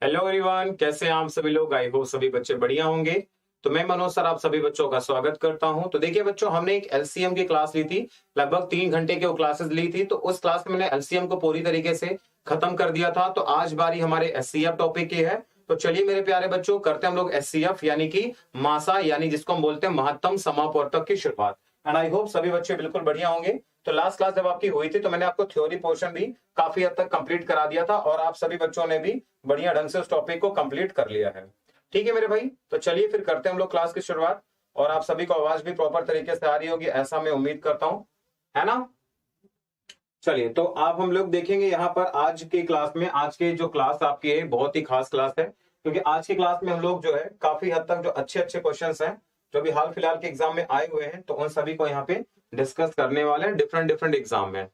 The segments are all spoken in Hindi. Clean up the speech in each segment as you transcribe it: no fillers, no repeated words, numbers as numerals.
हेलो एवरीवन, कैसे हैं आप सभी लोग। आई होप सभी बच्चे बढ़िया होंगे। तो मैं मनोज सर आप सभी बच्चों का स्वागत करता हूं। तो देखिए बच्चों, हमने एक एलसीएम की क्लास ली थी, लगभग 3 घंटे की वो क्लासेस ली थी। तो उस क्लास में मैंने एलसीएम को पूरी तरीके से खत्म कर दिया था। तो आज बारी हमारे एचसीएफ टॉपिक की है। तो चलिए मेरे प्यारे बच्चों, करते हैं हम लोग एचसीएफ यानी कि मासा, यानी जिसको हम बोलते हैं महत्तम समापवर्तक की शुरुआत। एंड आई होप सभी बच्चे बिल्कुल बढ़िया होंगे। तो लास्ट क्लास जब आपकी हुई थी तो मैंने आपको थ्योरी पोर्शन भी काफी हद तक कंप्लीट करा दिया था, और आप सभी बच्चों ने भी बढ़िया ढंग से उस टॉपिक को कंप्लीट कर लिया है। ठीक है मेरे भाई, तो चलिए फिर करते हैं हम लोग क्लास की शुरुआत। और आप सभी को आवाज भी प्रॉपर तरीके से आ रही होगी, ऐसा मैं उम्मीद करता हूं, है ना। चलिए, तो आप हम लोग देखेंगे यहाँ पर आज की क्लास में, आज की जो क्लास आपकी है बहुत ही खास क्लास है, क्योंकि आज की क्लास में हम लोग जो है काफी हद तक जो अच्छे अच्छे क्वेश्चंस हैं जो भी हाल फिलहाल के एग्जाम में आए हुए हैं, तो उन सभी को यहाँ पे डिस्कस करने वाले हैं डिफरेंट डिफरेंट एग्जाम में।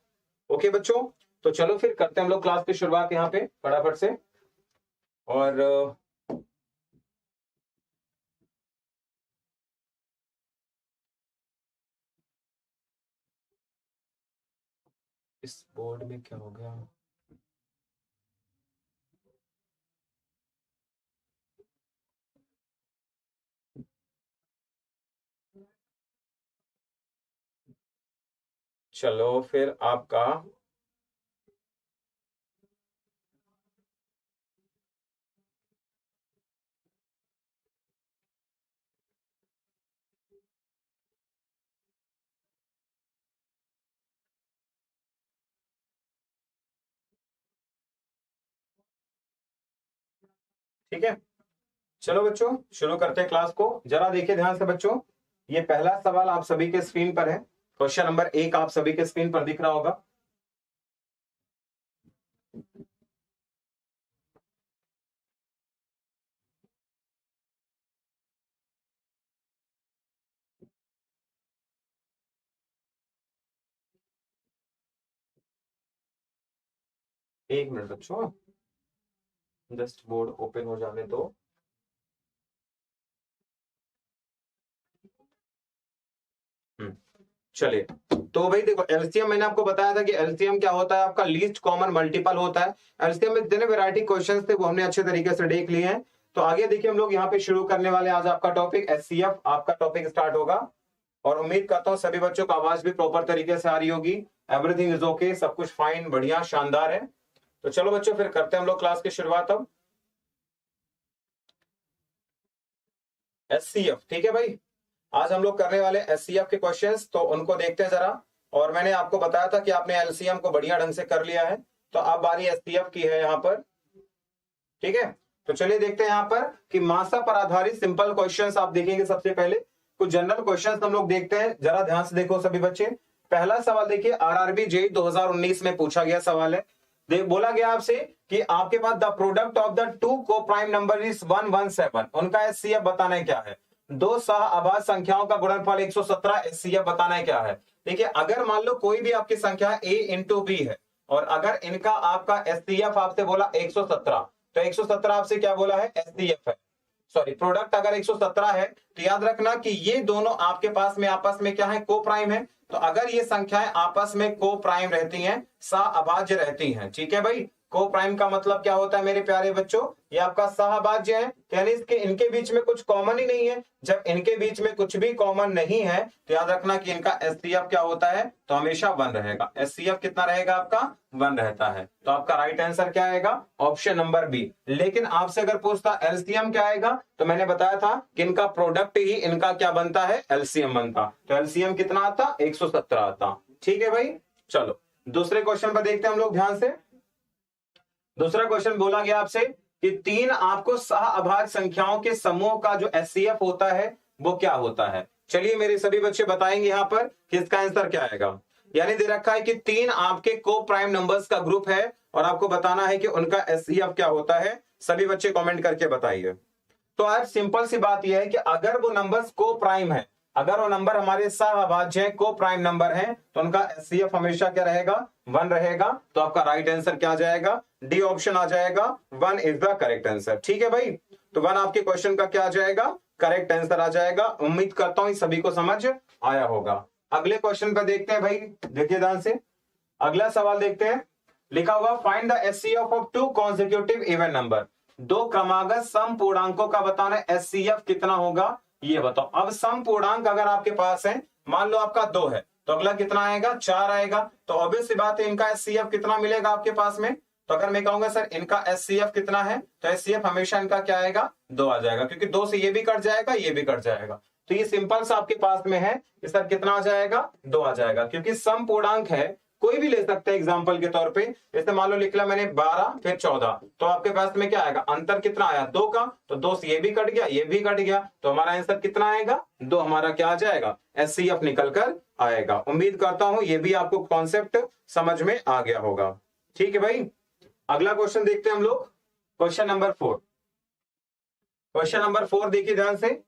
ओके बच्चों, तो चलो फिर करते हैं हम लोग क्लास की शुरुआत यहाँ पे फटाफट से। और इस बोर्ड में क्या हो गया। चलो फिर आपका ठीक है। चलो बच्चों, शुरू करते हैं क्लास को। जरा देखिए ध्यान से बच्चों, ये पहला सवाल आप सभी के स्क्रीन पर है। क्वेश्चन नंबर 1 आप सभी के स्क्रीन पर दिख रहा होगा। एक मिनट बच्चों, जस्ट बोर्ड ओपन हो जाने दो। हम्म, चलिए। तो भाई देखो, एलसीएम मैंने आपको बताया था कि एलसीएम क्या होता है, आपका लीस्ट कॉमन मल्टीपल होता है। एलसीएम में जितने वैरायटी क्वेश्चंस थे वो हमने अच्छे तरीके से देख लिए हैं। तो आगे देखिए, हम लोग यहाँ पे शुरू करने वाले आज आपका टॉपिक एचसीएफ, आपका टॉपिक स्टार्ट होगा। और उम्मीद करता हूँ सभी बच्चों को आवाज भी प्रॉपर तरीके से आ रही होगी। एवरीथिंग इज ओके, सब कुछ फाइन, बढ़िया, शानदार है। तो चलो बच्चों, फिर करते हैं हम लोग क्लास की शुरुआत अब। एचसीएफ, ठीक है भाई। आज हम लोग करने वाले एचसीएफ के क्वेश्चंस, तो उनको देखते हैं जरा। और मैंने आपको बताया था कि आपने एलसीएम को बढ़िया ढंग से कर लिया है, तो अब बारी एचसीएफ की है यहाँ पर। ठीक है, तो चलिए देखते हैं यहाँ पर कि मासा पर आधारित सिंपल क्वेश्चंस आप देखेंगे। सबसे पहले कुछ जनरल क्वेश्चंस हम लोग देखते हैं, जरा ध्यान से देखो सभी बच्चे। पहला सवाल देखिए, आरआरबी जेईई 2019 में पूछा गया सवाल है। देख, बोला गया आपसे कि आपके पास the product of the two coprime number is 117, उनका एचसीएफ बताना है क्या है। दो सह अभाज्य संख्याओं का गुणनफल 117, एचसीएफ बताना है क्या है। देखिए, अगर मान लो कोई भी आपकी संख्या a इंटू बी है, और अगर इनका आपका एचसीएफ आपसे बोला 117, तो 117 आपसे क्या बोला है, एचसीएफ है। सॉरी, प्रोडक्ट अगर 117 है, तो याद रखना कि ये दोनों आपके पास में आपस में क्या है, को प्राइम है। तो अगर ये संख्याएं आपस में को प्राइम रहती हैं, सहअभाज्य रहती हैं, ठीक है भाई। को प्राइम का मतलब क्या होता है मेरे प्यारे बच्चों, ये आपका सहअभाज्य है, तो यानी इसके इनके बीच में कुछ कॉमन ही नहीं है। जब इनके बीच में कुछ भी कॉमन नहीं है, तो याद रखना कि इनका एचसीएफ क्या होता है, तो हमेशा 1 रहेगा। एचसीएफ कितना रहेगा आपका, 1 रहता है। तो आपका राइट आंसर क्या आएगा, ऑप्शन नंबर बी। लेकिन आपसे अगर पूछता एलसीएम क्या आएगा, तो मैंने बताया था कि इनका प्रोडक्ट ही इनका क्या बनता है, एलसीएम बनता। तो एलसीएम कितना आता, 117 आता। ठीक है भाई, चलो दूसरे क्वेश्चन पर देखते हैं हम लोग ध्यान से। दूसरा क्वेश्चन बोला गया आपसे कि 3 आपको सहअभाज्य संख्याओं के समूह का जो एचसीएफ होता है वो क्या होता है। चलिए मेरे सभी बच्चे बताएंगे यहाँ पर कि इसका आंसर क्या आएगा। यानी दे रखा है कि 3 आपके को प्राइम नंबर्स का ग्रुप है, और आपको बताना है कि उनका एचसीएफ क्या होता है। सभी बच्चे कमेंट करके बताइए। तो आज सिंपल सी बात यह है कि अगर वो नंबर्स को प्राइम है, अगर वो नंबर हमारे सहअभाज्य हैं, को प्राइम नंबर हैं, तो उनका एचसीएफ हमेशा क्या रहेगा, 1 रहेगा। तो आपका राइट आंसर क्या आ जाएगा, डी ऑप्शन आ जाएगा, 1 इज द करेक्ट आंसर। ठीक है भाई, तो 1 आपके क्वेश्चन का क्या आ जाएगा, करेक्ट आंसर आ जाएगा। उम्मीद करता हूं सभी को समझ आया होगा। अगले क्वेश्चन पर देखते हैं भाई, देखिए ध्यान से। अगला सवाल देखते हैं। लिखा हुआ find the HCF of two consecutive even number, दो क्रमागत सम पूर्णांकों का बताना एचसीएफ कितना होगा ये बताओ। अब सम पूर्णांक अगर आपके पास है, मान लो आपका 2 है, तो अगला कितना आएगा 4 आएगा, तो ऑब्वियस सी बात है इनका एचसीएफ कितना मिलेगा आपके पास में। तो अगर मैं कहूंगा सर इनका एचसीएफ कितना है, तो एचसीएफ हमेशा इनका क्या आएगा 2 आ जाएगा, क्योंकि 2 से ये भी कट जाएगा ये भी कट जाएगा। तो ये सिंपल सा आपके पास में है कि सर कितना आ जाएगा 2 आ जाएगा, क्योंकि सम पूर्णांक है, कोई भी ले सकते हैं एग्जांपल के तौर पे। जैसे मान लो लिख लिया मैंने 12 फिर 14, तो आपके पास में क्या आएगा, अंतर कितना आया 2 का, तो 2 से ये भी कट गया ये भी कट गया, तो हमारा आंसर कितना आएगा 2 हमारा क्या आ जाएगा एचसीएफ निकल कर आएगा। उम्मीद करता हूं ये भी आपको कॉन्सेप्ट समझ में आ गया होगा। ठीक है भाई, अगला क्वेश्चन देखते हैं हम लोग, क्वेश्चन नंबर 4। क्वेश्चन नंबर 4 देखिए ध्यान से,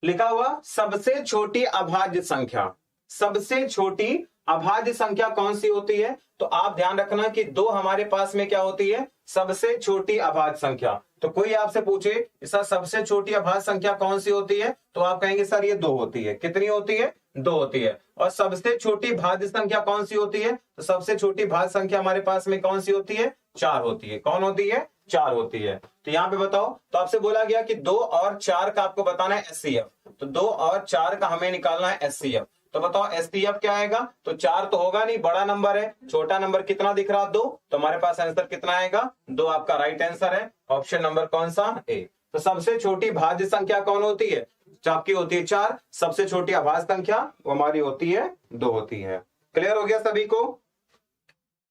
लिखा हुआ सबसे छोटी अभाज्य संख्या, सबसे छोटी अभाज्य संख्या कौन सी होती है। तो आप ध्यान रखना कि 2 हमारे पास में क्या होती है सबसे छोटी अभाज्य संख्या। तो कोई आपसे पूछे सर सबसे छोटी अभाज्य संख्या कौन सी होती है, तो आप कहेंगे सर ये 2 होती है। कितनी होती है 2 होती है। और सबसे छोटी भाज्य संख्या कौन सी होती है, तो सबसे छोटी भाज्य संख्या हमारे पास में कौन सी होती है 4 होती है। कौन होती है 4 होती है। तो यहाँ पे बताओ, तो आपसे बोला गया कि 2 और 4 का आपको बताना है एचसीएफ, तो 2 और 4 का हमें निकालना है एचसीएफ। तो बताओ एचसीएफ क्या आएगा, तो 4 तो होगा नहीं, बड़ा नंबर है, छोटा नंबर कितना दिख रहा 2, तो हमारे पास आंसर कितना आएगा 2 आपका राइट आंसर है, ऑप्शन नंबर कौन सा ए। तो सबसे छोटी भाज्य संख्या कौन होती है, आपकी होती है 4, सबसे छोटी अभाज्य संख्या वो हमारी होती है 2 होती है। क्लियर हो गया सभी को।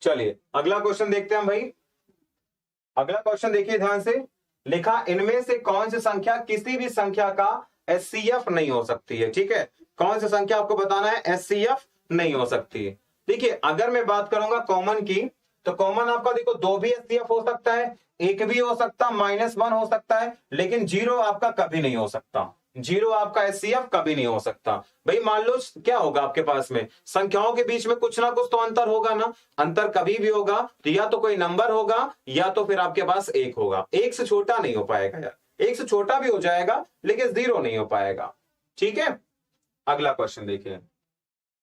चलिए अगला क्वेश्चन देखते हैं भाई। अगला क्वेश्चन देखिए ध्यान से, लिखा इनमें से कौन सी संख्या किसी भी संख्या का एचसीएफ नहीं हो सकती है। ठीक है, कौन सी संख्या आपको बताना है एचसीएफ नहीं हो सकती है। देखिए अगर मैं बात करूंगा कॉमन की, तो कॉमन आपका देखो 2 भी एचसीएफ हो सकता है, 1 भी हो सकता, -1 हो सकता है, लेकिन 0 आपका कभी नहीं हो सकता। 0 आपका एचसीएफ कभी नहीं हो सकता। भाई मान लो क्या होगा आपके पास में, संख्याओं के बीच में कुछ ना कुछ तो अंतर होगा ना, अंतर कभी भी होगा तो या तो कोई नंबर होगा या तो फिर आपके पास 1 होगा। 1 से छोटा नहीं हो पाएगा यार, 1 से छोटा भी हो जाएगा लेकिन 0 नहीं हो पाएगा। ठीक है, अगला क्वेश्चन देखिए,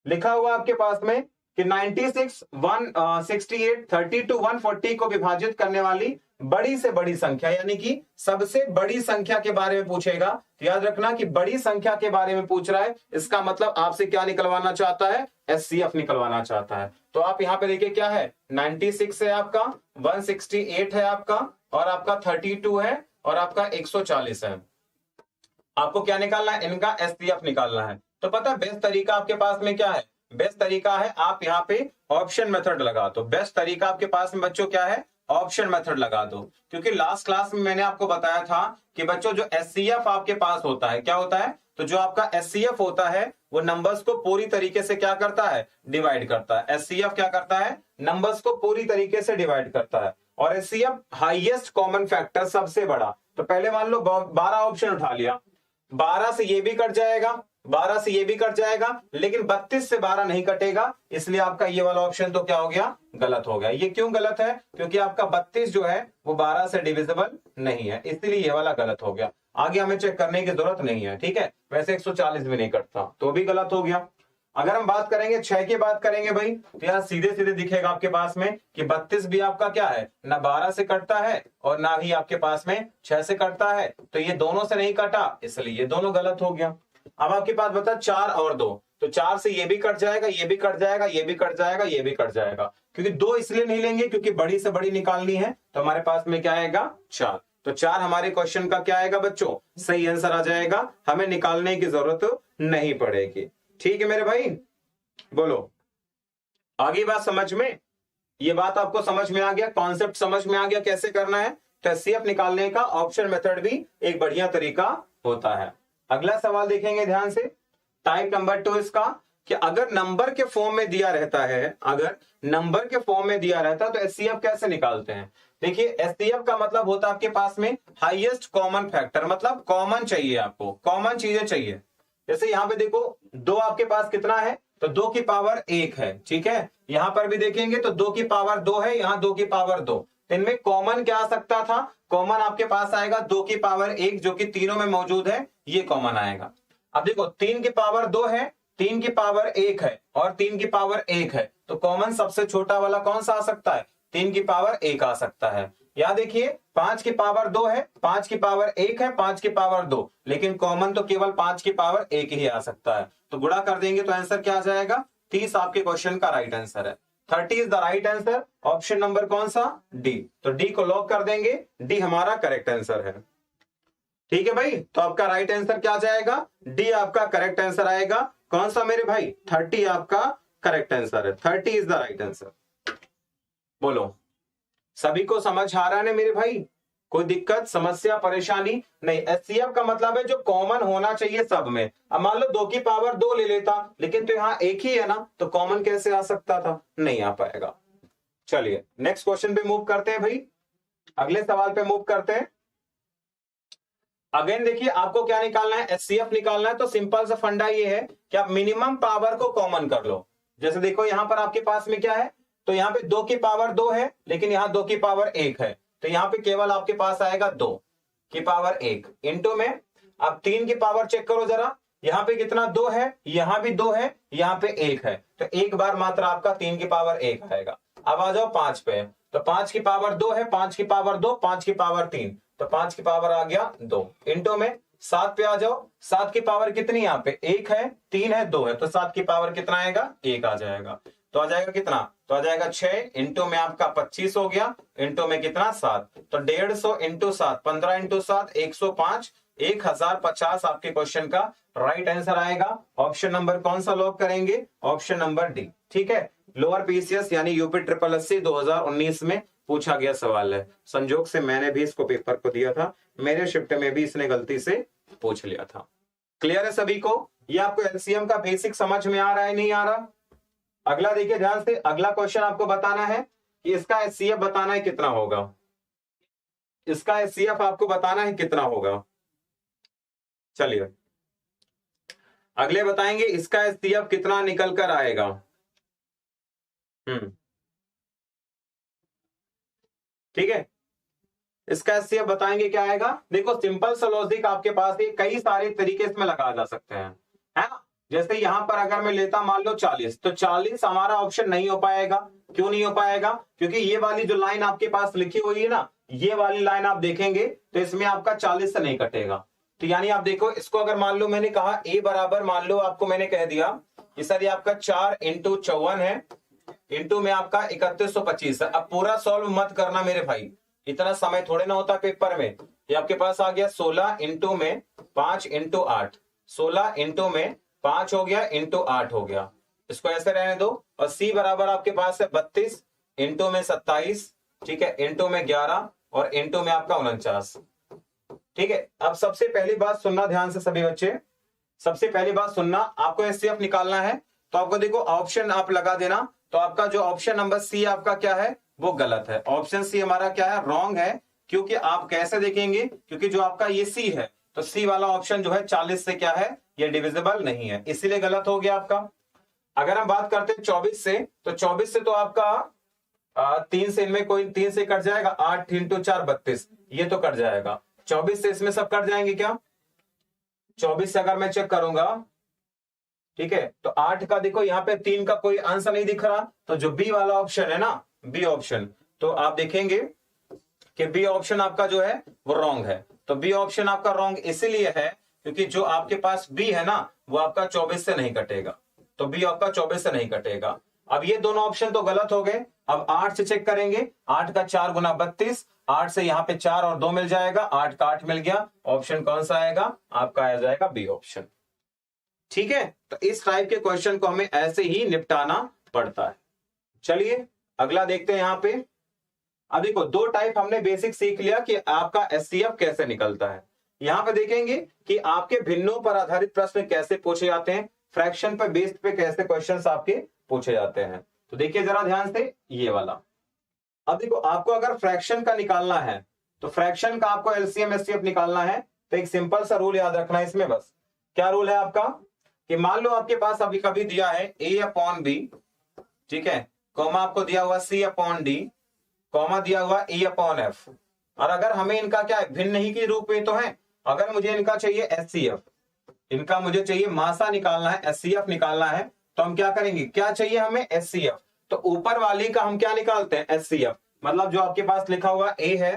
लिखा हुआ आपके पास में कि 96, 168, 32, 140 को विभाजित करने वाली बड़ी से बड़ी संख्या, यानी कि सबसे बड़ी संख्या के बारे में पूछेगा। तो याद रखना कि बड़ी संख्या के बारे में पूछ रहा है, इसका मतलब आपसे क्या निकलवाना चाहता है एचसीएफ निकलवाना चाहता है। तो आप यहाँ पे देखिए क्या है 96 है आपका, 168 है आपका, और आपका 32 है, और आपका 140 है। आपको क्या निकालना है, इनका एचसीएफ निकालना है। तो पता है बेस्ट तरीका आपके पास में क्या है, बेस्ट तरीका है आप यहाँ पे ऑप्शन मेथड लगा दो। बेस्ट तरीका आपके पास में बच्चों क्या है, ऑप्शन मेथड लगा दो। क्योंकि लास्ट क्लास में मैंने आपको बताया था कि बच्चों जो एचसीएफ आपके पास होता है क्या होता है, तो जो आपका एचसीएफ होता है वो नंबर्स को पूरी तरीके से क्या करता है डिवाइड करता है। एचसीएफ क्या करता है, नंबर्स को पूरी तरीके से डिवाइड करता है। और एचसीएफ हाईएस्ट कॉमन फैक्टर सबसे बड़ा। तो पहले मान लो 12 ऑप्शन उठा लिया, 12 से ये भी कट जाएगा, 12 से ये भी कट जाएगा, लेकिन 32 से 12 नहीं कटेगा, इसलिए आपका ये वाला ऑप्शन तो क्या हो गया गलत हो गया। ये क्यों गलत है, क्योंकि आपका 32 जो है वो 12 से डिविजिबल नहीं है, इसलिए ये वाला गलत हो गया। आगे हमें चेक करने की जरूरत नहीं है। ठीक है, वैसे 140 भी नहीं कटता तो भी गलत हो गया। अगर हम बात करेंगे 6 की बात करेंगे भाई, तो यहाँ सीधे सीधे दिखेगा आपके पास में कि 32 भी आपका क्या है ना 12 से कटता है और ना ही आपके पास में 6 से कटता है, तो ये दोनों से नहीं कटा, इसलिए ये दोनों गलत हो गया। अब आपके पास बता 4 और 2, तो 4 से ये भी कट जाएगा, ये भी कट जाएगा, ये भी कट जाएगा, ये भी कट जाएगा, क्योंकि 2 इसलिए नहीं लेंगे क्योंकि बड़ी से बड़ी निकालनी है, तो हमारे पास में क्या आएगा 4। तो 4 हमारे क्वेश्चन का क्या आएगा बच्चों, सही आंसर आ जाएगा, हमें निकालने की जरूरत नहीं पड़ेगी। ठीक है मेरे भाई, बोलो आगे बात समझ में, ये बात आपको समझ में आ गया, कॉन्सेप्ट समझ में आ गया कैसे करना है। तो एचसीएफ निकालने का ऑप्शन मेथड भी एक बढ़िया तरीका होता है। अगला सवाल देखेंगे ध्यान से, टाइप नंबर 2 इसका, कि अगर नंबर के फॉर्म में दिया रहता है, अगर नंबर के फॉर्म में दिया रहता है तो एचसीएफ कैसे निकालते हैं। देखिए एचसीएफ का मतलब होता है आपके पास में हाईएस्ट कॉमन फैक्टर, मतलब कॉमन चाहिए, आपको कॉमन चीजें चाहिए। जैसे यहाँ पे देखो 2 आपके पास कितना है, तो 2 की पावर 1 है। ठीक है, यहां पर भी देखेंगे तो 2 की पावर 2 है, यहां 2 की पावर 2, तो इनमें कॉमन क्या आ सकता था, कॉमन आपके पास आएगा 2 की पावर 1 जो कि तीनों में मौजूद है, ये कॉमन आएगा। अब देखो 3 की पावर 2 है, 3 की पावर 1 है और 3 की पावर 1 है, तो कॉमन सबसे छोटा वाला कौन सा आ सकता है, 3 की पावर 1 आ सकता है। यहाँ देखिए 5 की पावर 2 है, 5 की पावर 1 है, 5 की पावर 2, लेकिन कॉमन तो केवल 5 की पावर 1 ही आ सकता है। तो गुणा कर देंगे तो आंसर क्या आ जाएगा? 30 आपके क्वेश्चन का राइट आंसर है। 30 is the right answer. Option number कौन सा? डी। तो डी को लॉक कर देंगे, डी हमारा करेक्ट आंसर है। ठीक है भाई, तो आपका राइट आंसर क्या जाएगा? डी आपका करेक्ट आंसर आएगा। कौन सा मेरे भाई? 30 आपका करेक्ट आंसर है। 30 इज द राइट आंसर। बोलो, सभी को समझ आ रहा है मेरे भाई? कोई दिक्कत, समस्या, परेशानी नहीं? एचसीएफ का मतलब है जो कॉमन होना चाहिए सब में। अब मान लो 2 की पावर 2 ले लेता, लेकिन तो यहाँ एक ही है ना, तो कॉमन कैसे आ सकता था? नहीं आ पाएगा। चलिए नेक्स्ट क्वेश्चन पे मूव करते हैं भाई, अगले सवाल पे मूव करते हैं। अगेन देखिए आपको क्या निकालना है? एचसीएफ निकालना है। तो सिंपल सा फंडा ये है कि आप मिनिमम पावर को कॉमन कर लो। जैसे देखो यहां पर आपके पास में क्या है, तो यहाँ पे 2 की पावर 2 है, लेकिन यहाँ 2 की पावर 1 है, तो यहाँ पे केवल आपके पास आएगा 2 की पावर 1 इंटू में। अब 3 की पावर चेक करो जरा, यहाँ पे कितना? 2 है, यहाँ भी 2 है, यहाँ पे 1 है, तो एक बार मात्र आपका 3 की पावर 1 आएगा। अब आ जाओ 5 पे, तो 5 की पावर 2 है, 5 की पावर 2, 5 की पावर 3, तो 5 की पावर आ गया 2 इंटू में। 7 पे आ जाओ, 7 की पावर कितनी? यहाँ पे 1 है, 3 है, 2 है, तो 7 की पावर कितना आएगा? 1 आ जाएगा। तो आ जाएगा कितना? तो आ जाएगा 6 इंटू में आपका 25 हो गया, इंटू में कितना? 7, तो 150 इंटू 7, 15 इंटू 7, 105, 1050 आपके क्वेश्चन का राइट आंसर आएगा। ऑप्शन नंबर कौन सा लॉक करेंगे? Option number D. ठीक है, लोअर पीसीएस यानी यूपी ट्रिपल एससी 2019 में पूछा गया सवाल है। संजोग से मैंने भी इसको पेपर को दिया था, मेरे शिफ्ट में भी इसने गलती से पूछ लिया था। क्लियर है सभी को? ये आपको एलसीएम का बेसिक समझ में आ रहा है, नहीं आ रहा? अगला देखिए ध्यान से, अगला क्वेश्चन आपको बताना है कि इसका एचसीएफ बताना है कितना होगा। इसका एचसीएफ आपको बताना है कितना होगा। चलिए अगले बताएंगे इसका एचसीएफ कितना निकल कर आएगा। ठीक है, इसका एचसीएफ बताएंगे क्या आएगा। देखो सिंपल सा लॉजिक आपके पास है, कई सारे तरीके इसमें लगा जा सकते हैं, है ना। जैसे यहां पर अगर मैं लेता मान लो 40, तो 40 हमारा ऑप्शन नहीं हो पाएगा। क्यों नहीं हो पाएगा? क्योंकि ये वाली जो लाइन आपके पास लिखी हुई है ना, ये वाली लाइन आप देखेंगे तो इसमें आपका 40 से नहीं कटेगा। तो यानी आप देखो इसको, अगर मान लो मैंने कहा ए बराबर, मान लो आपको मैंने कह दिया कि सर ये आपका 4 इंटू 54 है, इंटू में आपका 3125 है। अब पूरा सॉल्व मत करना मेरे भाई, इतना समय थोड़े ना होता पेपर में। ये आपके पास आ गया 16 इंटू में 5 इंटू 8, 16 इंटू में 5 हो गया, इंटू 8 हो गया, इसको ऐसे रहने दो। और सी बराबर आपके पास है 32 इंटू में 27, ठीक है, इंटू में 11 और इंटू में आपका 49। ठीक है, अब सबसे पहली बात सुनना ध्यान से सभी बच्चे, सबसे पहली बात सुनना, आपको एचसीएफ निकालना है तो आपको देखो ऑप्शन आप लगा देना। तो आपका जो ऑप्शन नंबर सी आपका क्या है, वो गलत है। ऑप्शन सी हमारा क्या है, रॉन्ग है। क्योंकि आप कैसे देखेंगे, क्योंकि जो आपका ये सी है, तो सी वाला ऑप्शन जो है 40 से क्या है, ये डिविजिबल नहीं है, इसीलिए गलत हो गया आपका। अगर हम बात करते हैं 24 से, तो 24 से तो आपका 3 से इनमें कोई 3 से कट जाएगा, 8 इंटू 4 32, ये तो कट जाएगा। 24 से इसमें सब कट जाएंगे क्या? 24 से अगर मैं चेक करूंगा, ठीक है, तो 8 का देखो यहाँ पे 3 का कोई आंसर नहीं दिख रहा, तो जो बी वाला ऑप्शन है ना, बी ऑप्शन, तो आप देखेंगे कि बी ऑप्शन आपका जो है वो रॉन्ग है। तो बी ऑप्शन आपका रॉन्ग इसीलिए है क्योंकि जो आपके पास बी है ना, वो आपका 24 से नहीं कटेगा, तो बी आपका 24 से नहीं कटेगा। अब ये दोनों ऑप्शन तो गलत हो गए। अब 8 से चेक करेंगे, 8 का 4 गुना 32, 8 से यहाँ पे 4 और 2 मिल जाएगा, 8 का 8 मिल गया। ऑप्शन कौन सा आएगा आपका? आ जाएगा बी ऑप्शन। ठीक है, तो इस टाइप के क्वेश्चन को हमें ऐसे ही निपटाना पड़ता है। चलिए अगला देखते हैं यहाँ पे। अब देखो दो टाइप हमने बेसिक सीख लिया कि आपका एचसीएफ कैसे निकलता है। यहाँ पे देखेंगे कि आपके भिन्नों पर आधारित प्रश्न कैसे पूछे जाते हैं, फ्रैक्शन पर बेस्ड पे कैसे क्वेश्चंस आपके पूछे जाते हैं। तो देखिए जरा ध्यान से ये वाला। अब देखो आपको अगर फ्रैक्शन का निकालना है, तो फ्रैक्शन का आपको एलसीएम एचसीएफ निकालना है, तो एक सिंपल सा रूल याद रखना है इसमें। बस क्या रूल है आपका कि मान लो आपके पास अभी कभी दिया है ए अपॉन बी, ठीक है, कॉमा आपको दिया हुआ सी अपॉन डी, कॉमा दिया हुआ ई अपॉन एफ, और अगर हमें इनका क्या है, भिन्न ही के रूप में तो है। अगर मुझे इनका चाहिए एचसीएफ, इनका मुझे चाहिए मासा निकालना है, एचसीएफ निकालना है, तो हम क्या करेंगे, क्या चाहिए हमें, एचसीएफ। तो ऊपर वाली का हम क्या निकालते हैं, एचसीएफ। मतलब जो आपके पास लिखा हुआ ए है,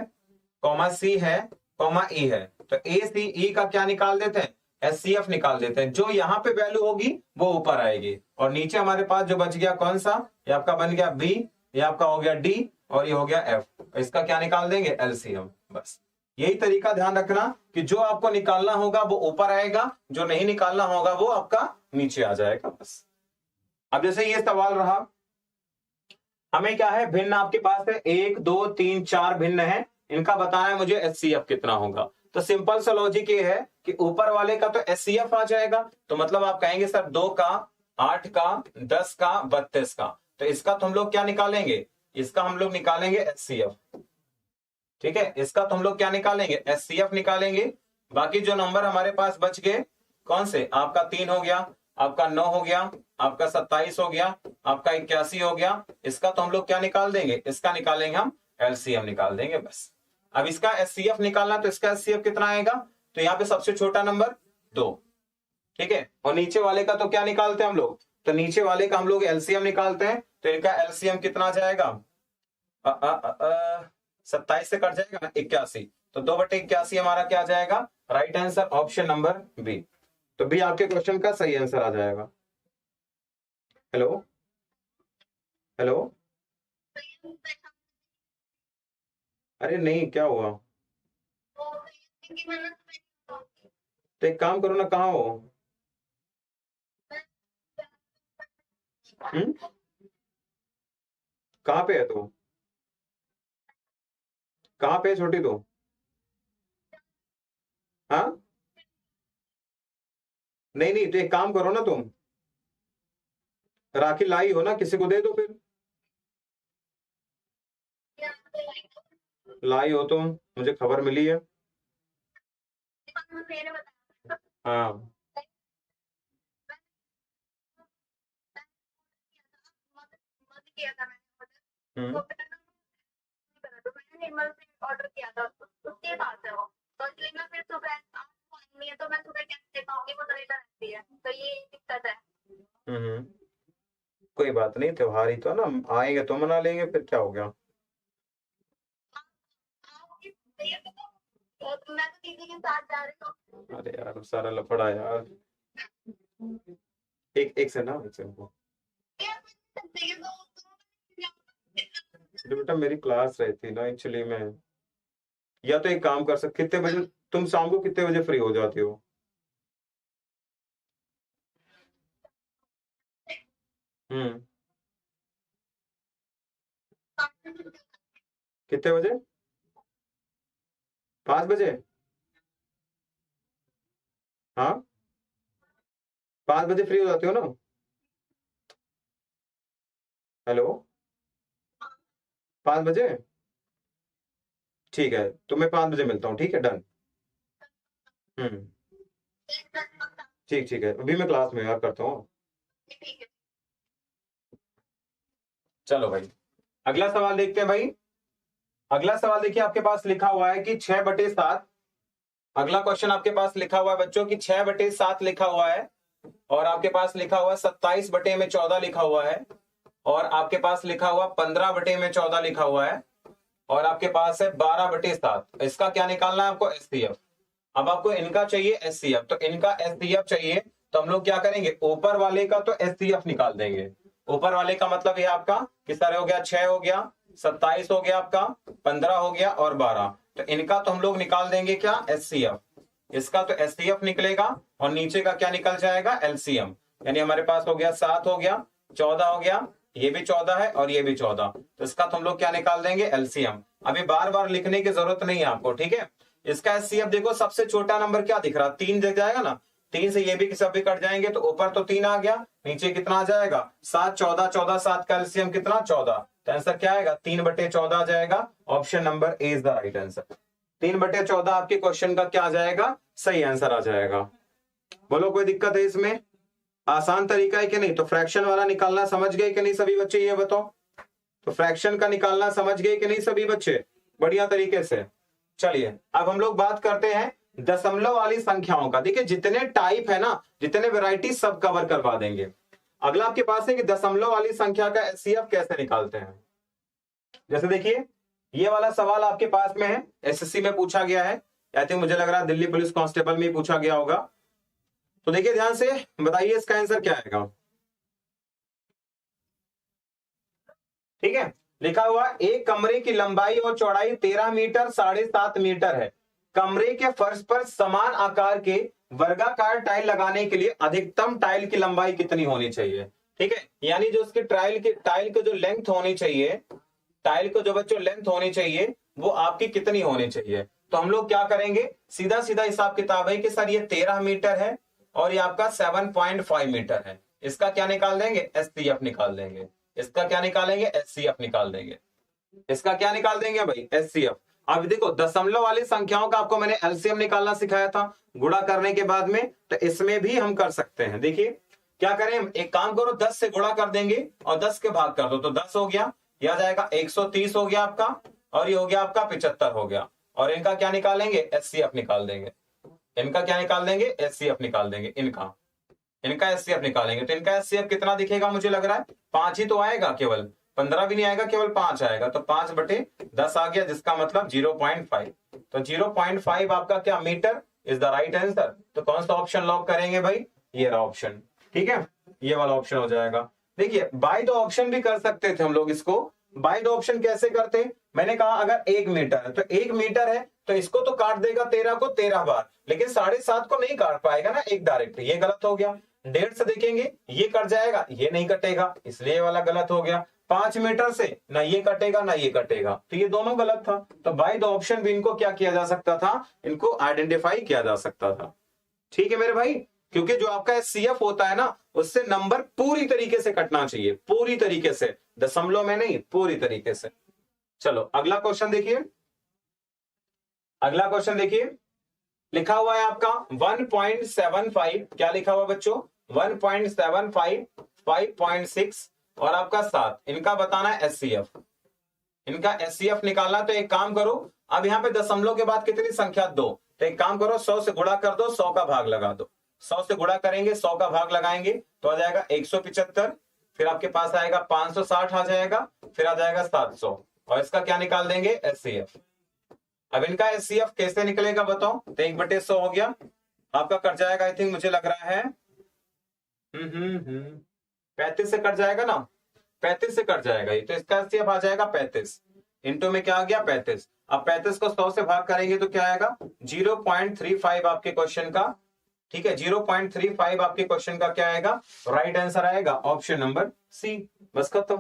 कॉमा सी है, कॉमा ई है, तो ए सी ई का क्या निकाल देते हैं, एचसीएफ निकाल देते हैं। जो यहाँ पे वैल्यू होगी वो ऊपर आएगी, और नीचे हमारे पास जो बच गया कौन सा, ये आपका बन गया बी, ये आपका हो गया डी, और ये हो गया एफ। इसका क्या निकाल देंगे, एलसीएम। बस यही तरीका ध्यान रखना कि जो आपको निकालना होगा वो ऊपर आएगा, जो नहीं निकालना होगा वो आपका नीचे आ जाएगा। बस अब जैसे ये सवाल रहा, हमें क्या है, भिन्न आपके पास है 1 2 3 4 भिन्न है, इनका बताना है मुझे एचसीएफ कितना होगा। तो सिंपल सा लॉजिक ये है कि ऊपर वाले का तो एचसीएफ आ जाएगा, तो मतलब आप कहेंगे सर 2 का, 8 का, 10 का, 32 का, तो इसका तो हम लोग क्या निकालेंगे, इसका हम लोग निकालेंगे एचसीएफ। ठीक है, इसका तो हम लोग क्या निकालेंगे, एचसीएफ निकालेंगे। बाकी जो नंबर हमारे पास बच गए कौन से, आपका 3 हो गया, आपका 9 हो गया, आपका 27 हो गया, आपका 81 हो गया, इसका तो हम लोग क्या निकाल देंगे, इसका निकालेंगे हम एलसीएम निकाल देंगे। बस अब इसका एचसीएफ निकालना, तो इसका एचसीएफ कितना आएगा, तो यहाँ पे सबसे छोटा नंबर 2। ठीक है, और नीचे वाले का तो क्या निकालते हैं हम लोग, तो नीचे वाले का हम लोग एलसीएम निकालते हैं, तो इनका एलसीएम कितना जाएगा, 27 से कट जाएगा ना 81, तो 2/81 हमारा क्या जाएगा, right answer option number B. तो बी आपके क्वेश्चन का सही आंसर आ जाएगा। हेलो हेलो, अरे नहीं, क्या हुआ, तो एक काम करो ना, कहाँ हो, कहाँ पे है तू, कहाँ पे है छोटी तू, हाँ नहीं नहीं, तो एक काम करो ना, तुम राखी लाई हो ना, किसी को दे दो फिर, लाई हो तुम, मुझे खबर मिली है। हाँ हम्म ऑर्डर किया था, उसके पास है वो, तो इसलिए मैं फिर सुबह नहीं है, तो मैं सुबह कैसे दे पाऊंगी, वो तरीका रहती है, तो ये दिक्कत है। हम्म, कोई बात नहीं, त्योहार ही तो है ना, आएंगे तो मना लेंगे, फिर क्या हो गया। तो मैं तो दीदी के साथ जा रही हूँ। अरे यार सारा लफड़ा यार, एक एक से ना, एक से बेटा, मेरी क्लास रहती ना एक्चुअली में, या तो एक काम कर सकते, कितने बजे तुम शाम को कितने बजे फ्री हो जाती हो, हम्म, कितने बजे, 5 बजे, हाँ 5 बजे फ्री हो जाती हो ना, हेलो 5 बजे, ठीक है, तो मैं 5 बजे मिलता हूँ, ठीक है, डन। हम्म, ठीक ठीक है, अभी मैं क्लास में यार करता हूँ। चलो भाई, अगला सवाल देखते हैं भाई। अगला सवाल देखिए, आपके पास लिखा हुआ है कि 6/7, अगला क्वेश्चन आपके पास लिखा हुआ है बच्चों की 6/7 लिखा हुआ है, और आपके पास लिखा हुआ 27/14 लिखा हुआ है, और आपके पास लिखा हुआ 15/14 लिखा हुआ है, और आपके पास है 12/7। इसका क्या निकालना है आपको, एचसीएफ। अब आपको इनका चाहिए एचसीएफ, तो इनका एचसीएफ चाहिए, तो हम लोग क्या करेंगे, ऊपर वाले का तो एचसीएफ निकाल देंगे। ऊपर वाले का मतलब ये आपका किस तरह हो गया, 6 हो गया, 27 हो गया, आपका 15 हो गया, और 12, तो इनका तो हम लोग निकाल देंगे क्या, एचसीएफ। इसका तो एचसीएफ निकलेगा, और नीचे का क्या निकल जाएगा, एलसीएम। यानी हमारे पास हो गया 7 हो गया, 14 हो गया, ये भी 14 है, और ये भी 14, तो इसका तो हम लोग क्या निकाल देंगे, एलसीएम। अभी बार बार लिखने की जरूरत नहीं है आपको, ठीक है। इसका एचसीएफ देखो, सबसे छोटा नंबर क्या दिख रहा, 3 दिख जाएगा ना, 3 से ये भी सब भी कट जाएंगे, तो ऊपर तो 3 आ गया, नीचे कितना आ जाएगा, 7, 14, 14, 7 का एलसीएम कितना, 14, तो आंसर क्या आएगा, 3/14 आ जाएगा। Option number A is the right answer. 3/14 आपके क्वेश्चन का क्या आ जाएगा, सही आंसर आ जाएगा। बोलो कोई दिक्कत है इसमें, आसान तरीका है कि नहीं। तो फ्रैक्शन वाला निकालना समझ गए कि नहीं सभी बच्चे, ये बताओ। तो फ्रैक्शन का निकालना समझ गए कि नहीं सभी बच्चे, बढ़िया तरीके से। चलिए अब हम लोग बात करते हैं दशमलव वाली संख्याओं का। देखिए जितने टाइप है ना, जितने वैरायटी सब कवर करवा देंगे। अगला आपके पास है कि दशमलव वाली संख्या का एचसीएफ कैसे निकालते हैं। जैसे देखिए ये वाला सवाल आपके पास में है, एसएससी में पूछा गया है, आई थिंक मुझे लग रहा है दिल्ली पुलिस कांस्टेबल में पूछा गया होगा। तो देखिए ध्यान से बताइए इसका आंसर क्या आएगा। ठीक है, लिखा हुआ एक कमरे की लंबाई और चौड़ाई 13 मीटर 7.5 मीटर है। कमरे के फर्श पर समान आकार के वर्गाकार टाइल लगाने के लिए अधिकतम टाइल की लंबाई कितनी होनी चाहिए। ठीक है, यानी जो उसकी टाइल की जो लेंथ होनी चाहिए, टाइल को जो बच्चों लेंथ होनी चाहिए वो आपकी कितनी होनी चाहिए। तो हम लोग क्या करेंगे, सीधा सीधा हिसाब किताब है कि सर ये 13 मीटर है और ये आपका 7.5 मीटर है। इसका क्या निकाल देंगे, एचसीएफ निकाल देंगे। इसका क्या निकालेंगे, एचसीएफ निकाल देंगे। इसका क्या निकाल देंगे भाई, एचसीएफ। अब देखो दशमलव वाली संख्याओं का आपको मैंने एलसीएम निकालना सिखाया था गुणा करने के बाद में, तो इसमें भी हम कर सकते हैं। देखिए क्या करें, एक काम करो 10 से गुणा कर देंगे और 10 के भाग कर दो, तो 10 हो गया, यह आ जाएगा 130 हो गया आपका, और ये हो गया आपका 75 हो गया। और इनका क्या निकालेंगे, एचसीएफ निकाल देंगे। इनका क्या निकाल देंगे, एचसीएफ निकाल देंगे। इनका एचसीएफ निकालेंगे तो इनका एचसीएफ कितना दिखेगा, मुझे लग रहा है 5 ही तो आएगा, केवल 15 भी नहीं आएगा, केवल 5 आएगा। तो 5/10 आ गया, जिसका मतलब 0.5। तो 0.5 आपका क्या meter is the right answer. तो कौन सा ऑप्शन लॉक करेंगे भाई, ये रहा ऑप्शन। ठीक है, ये वाला ऑप्शन हो जाएगा। देखिए बाय द ऑप्शन भी कर सकते थे हम लोग। इसको बाय द ऑप्शन कैसे करते, मैंने कहा अगर 1 मीटर है तो 1 मीटर है तो इसको तो काट देगा 13 को 13 बार, लेकिन 7.5 को नहीं काट पाएगा ना एक डायरेक्ट, ये गलत हो गया। 1.5 से देखेंगे ये कट जाएगा, ये नहीं कटेगा, इसलिए वाला गलत हो गया। 5 मीटर से ना ये कटेगा ना ये कटेगा, तो ये दोनों गलत था। तो बाय द ऑप्शन भी इनको क्या किया जा सकता था, इनको आइडेंटिफाई किया जा सकता था। ठीक है मेरे भाई, क्योंकि जो आपका एचसीएफ होता है ना उससे नंबर पूरी तरीके से कटना चाहिए, पूरी तरीके से, दशमलव में नहीं, पूरी तरीके से। चलो अगला क्वेश्चन देखिए, अगला क्वेश्चन देखिए, लिखा हुआ है आपका 1.75, क्या लिखा हुआ बच्चों, 1.75, 5.6 और आपका 7, इनका बताना है एचसीएफ। इनका एचसीएफ निकालना, तो एक काम करो, अब यहाँ पे दशमलव के बाद कितनी संख्या 2, तो एक काम करो 100 से गुणा कर दो, 100 का भाग लगा दो। 100 से गुणा करेंगे, 100 का भाग लगाएंगे तो आ जाएगा 175, फिर आपके पास आएगा 560 आ जाएगा, फिर आ जाएगा 700, और इसका क्या निकाल देंगे, एचसीएफ। अब इनका एचसीएफ कैसे निकलेगा बताओ, तो 1/100 हो गया आपका, कट जाएगा, आई थिंक मुझे लग रहा है 35 से कट जाएगा ना, 35 से कट जाएगा ये, तो इसका एचसीएफ आ जाएगा 35, इंटू में क्या आ गया 35। अब 35 को 100 से भाग करेंगे तो क्या आएगा 0.35 आपके क्वेश्चन का। ठीक है, 0.35 आपके क्वेश्चन का क्या आएगा, राइट आंसर आएगा ऑप्शन नंबर सी। बस खत्म।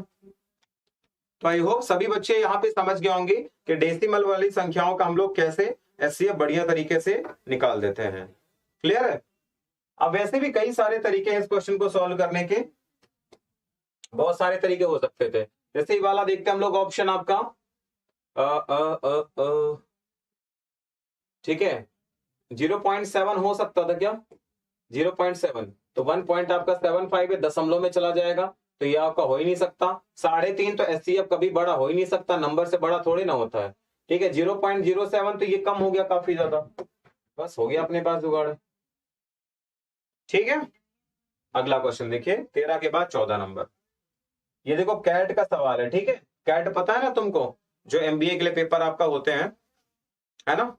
तो आई होप सभी बच्चे यहाँ पे समझ गए होंगे कि डेसिमल वाली संख्याओं का हम लोग कैसे एचसीएफ बढ़िया तरीके से निकाल देते हैं। क्लियर है। अब वैसे भी कई सारे तरीके हैं इस क्वेश्चन को सॉल्व करने के, बहुत सारे तरीके हो सकते थे। जैसे ही वाला देखते हैं हम लोग ऑप्शन आपका ठीक है 0.7 हो सकता था क्या, 0.7, तो 1 पॉइंट आपका 75 है, दशमलव में चला जाएगा, तो ये आपका हो ही नहीं सकता। 3.5 तो एचसीएफ कभी बड़ा हो ही नहीं सकता, नंबर से बड़ा थोड़ी ना होता है। ठीक है, 0.07 तो ये कम हो गया काफी ज्यादा, बस हो गया अपने पास जुगाड़। ठीक है, अगला क्वेश्चन देखिए 13 के बाद 14 नंबर, ये देखो कैट का सवाल है। ठीक है, कैट पता है ना तुमको, जो एमबीए के लिए पेपर आपका होते हैं, है ना।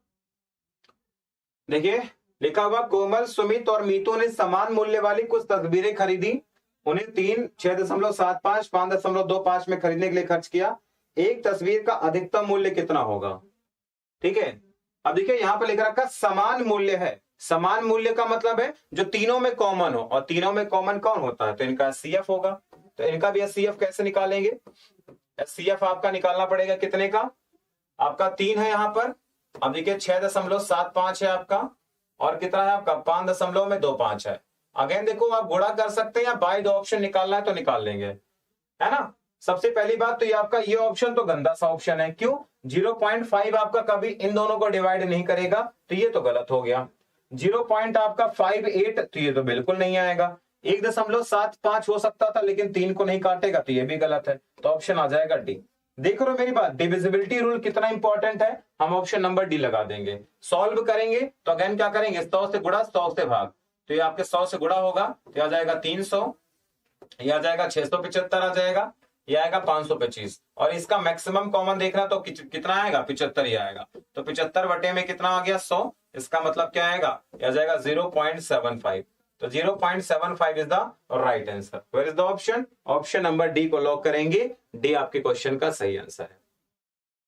देखिए लिखा हुआ कोमल, सुमित और मीतू ने समान मूल्य वाली कुछ तस्वीरें खरीदी, उन्हें 3, 6.75, 5.25 में खरीदने के लिए खर्च किया। एक तस्वीर का अधिकतम मूल्य कितना होगा। ठीक है, अब देखिए यहाँ पे लिख रखा समान मूल्य है। समान मूल्य का मतलब है जो तीनों में कॉमन हो, और तीनों में कॉमन कौन होता है, तो इनका एचसीएफ होगा। तो इनका भी एचसीएफ कैसे निकालेंगे, एचसीएफ आपका निकालना पड़ेगा कितने का, आपका 3 है यहाँ पर। अब देखिए 6.75 है आपका, और कितना है आपका 5.25 है। अगेन देखो आप गुणा कर सकते हैं या बाय द ऑप्शन निकालना है तो निकाल लेंगे, है ना। सबसे पहली बात तो ये आपका ये ऑप्शन तो गंदा सा ऑप्शन है, क्यों, 0.5 आपका कभी इन दोनों को डिवाइड नहीं करेगा, तो ये तो गलत हो गया। 0.58 तो ये तो बिल्कुल नहीं आएगा। 1.75 हो सकता था लेकिन 3 को नहीं काटेगा, तो ये भी गलत है, तो ऑप्शन आ जाएगा डी। देख रहे हो मेरी बात, डिविजिबिलिटी रूल कितना इंपॉर्टेंट है, हम ऑप्शन नंबर डी लगा देंगे। सॉल्व करेंगे तो अगेन क्या करेंगे, 100 से गुणा 100 से भाग, तो ये आपके 100 से गुणा होगा तो आ जाएगा 300, ये आ जाएगा 675 आ जाएगा, ये आएगा 525, और इसका मैक्सिमम कॉमन देखना तो कितना आएगा, 75 ही आएगा। तो 75 बटे में कितना आ गया, 100, इसका मतलब क्या आएगा, ये आ जाएगा 0.75। तो 0.75 is the right answer. Where is the option, option number D को लॉक करेंगे, डी आपके क्वेश्चन का सही आंसर है।